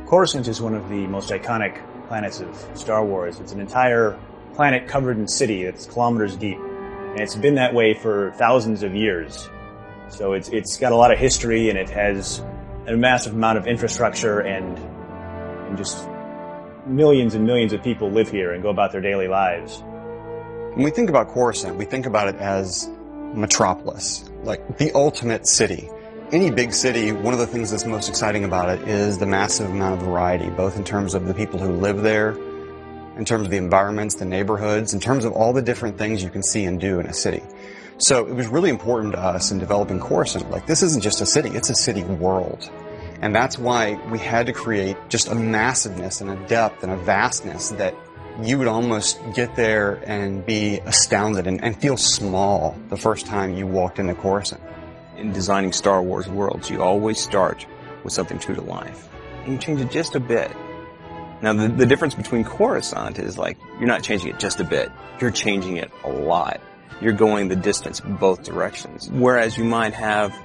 Corscant is one of the most iconic planets of Star Wars. It's an entire planet covered in city that's kilometers deep. And it's been that way for thousands of years. So it's got a lot of history, and it has a massive amount of infrastructure, and just millions and millions of people live here and go about their daily lives. When we think about Corscant, we think about it as metropolis, like the ultimate city. Any big city, one of the things that's most exciting about it is the massive amount of variety, both in terms of the people who live there, in terms of the environments, the neighborhoods, in terms of all the different things you can see and do in a city. So it was really important to us in developing Corscant. Like, this isn't just a city, it's a city world. And that's why we had to create just a massiveness and a depth and a vastness that you would almost get there and be astounded and feel small the first time you walked into Corscant. In designing Star Wars worlds, you always start with something true to life. And you change it just a bit. Now, the difference between Coruscant is, like, you're not changing it just a bit. You're changing it a lot. You're going the distance both directions. Whereas you might have,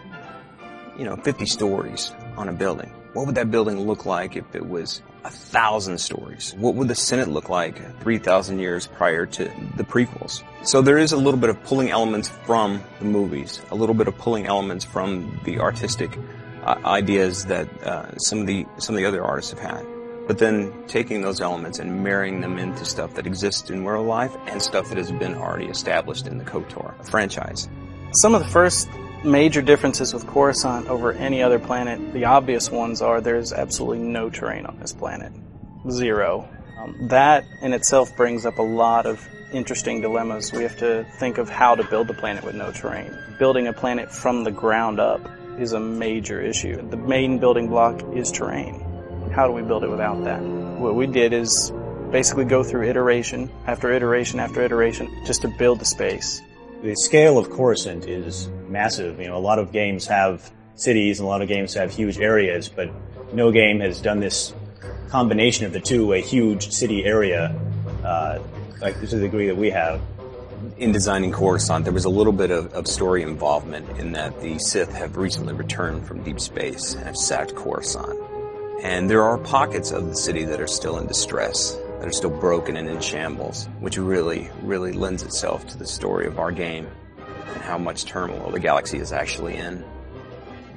50 stories on a building. What would that building look like if it was 1,000 stories? What would the Senate look like 3,000 years prior to the prequels? So there is a little bit of pulling elements from the movies, a little bit of pulling elements from the artistic ideas that some of the other artists have had. But then taking those elements and marrying them into stuff that exists in real life and stuff that has been already established in the KOTOR franchise. Some of the first major differences with Coruscant over any other planet, the obvious ones are there's absolutely no terrain on this planet. Zero. That in itself brings up a lot of interesting dilemmas. We have to think of how to build a planet with no terrain. Building a planet from the ground up is a major issue. The main building block is terrain. How do we build it without that? What we did is basically go through iteration after iteration after iteration just to build the space. The scale of Corscant is massive. A lot of games have cities and a lot of games have huge areas, but no game has done this combination of the two, a huge city area, like to the degree that we have. In designing Coruscant, there was a little bit of story involvement in that the Sith have recently returned from deep space and have sacked Coruscant. And there are pockets of the city that are still in distress, that are still broken and in shambles, which really, really lends itself to the story of our game and how much turmoil the galaxy is actually in.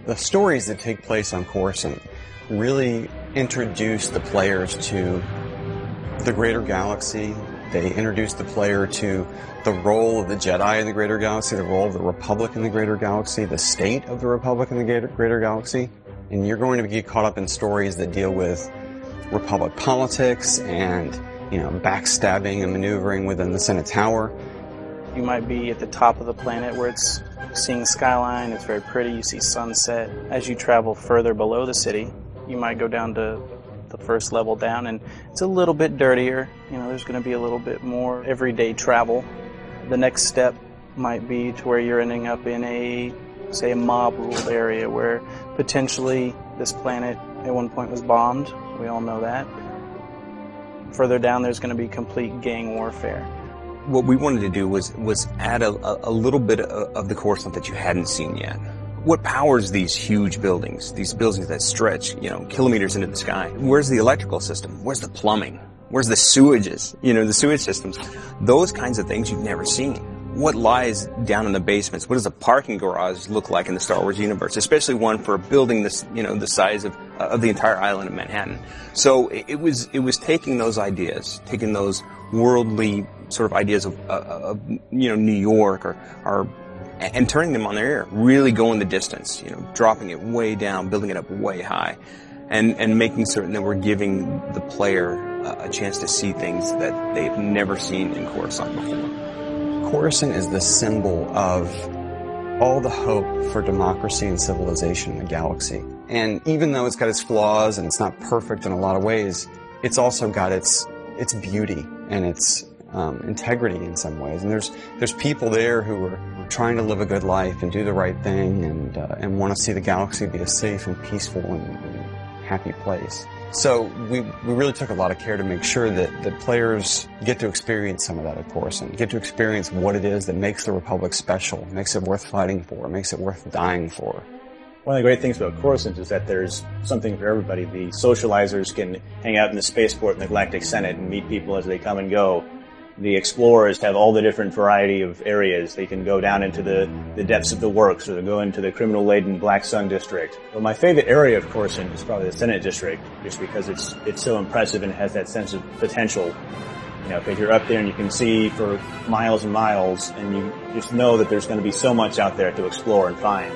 The stories that take place on Corscant really introduce the players to the greater galaxy. They introduce the player to the role of the Jedi in the greater galaxy, the role of the Republic in the greater galaxy, the state of the Republic in the greater galaxy. And you're going to get caught up in stories that deal with Republic politics and, backstabbing and maneuvering within the Senate Tower. You might be at the top of the planet where it's seeing the skyline, it's very pretty, you see sunset. As you travel further below the city, you might go down to the first level down, and it's a little bit dirtier. There's going to be a little bit more everyday travel. The next step might be to where you're ending up in a mob-ruled area where potentially this planet at one point was bombed. We all know that. Further down, there's going to be complete gang warfare. What we wanted to do was add a little bit of the Coruscant that you hadn't seen yet. What powers these huge buildings, these buildings that stretch, kilometers into the sky? Where's the electrical system? Where's the plumbing? Where's the sewages? The sewage systems. Those kinds of things you've never seen. What lies down in the basements? What does a parking garage look like in the Star Wars universe? Especially one for a building this, the size of the entire island of Manhattan. So it was taking those ideas, taking those worldly sort of ideas of New York and turning them on their ear, really going the distance, dropping it way down, building it up way high, and making certain that we're giving the player a chance to see things that they've never seen in Coruscant before. Coruscant is the symbol of all the hope for democracy and civilization in the galaxy. And even though it's got its flaws and it's not perfect in a lot of ways, it's also got its beauty and its integrity in some ways. And there's people there who are trying to live a good life and do the right thing and want to see the galaxy be a safe and peaceful and happy place. So we really took a lot of care to make sure that players get to experience some of that at Corscant, get to experience what it is that makes the Republic special, makes it worth fighting for, makes it worth dying for. One of the great things about Corscant is that there's something for everybody. The socializers can hang out in the spaceport in the Galactic Senate and meet people as they come and go. The explorers have all the different variety of areas. They can go down into the depths of the works, or they go into the criminal-laden Black Sun district. But my favorite area of Corscant is probably the Senate district, just because it's so impressive and it has that sense of potential. You know, because you're up there and you can see for miles and miles, and you just know that there's going to be so much out there to explore and find.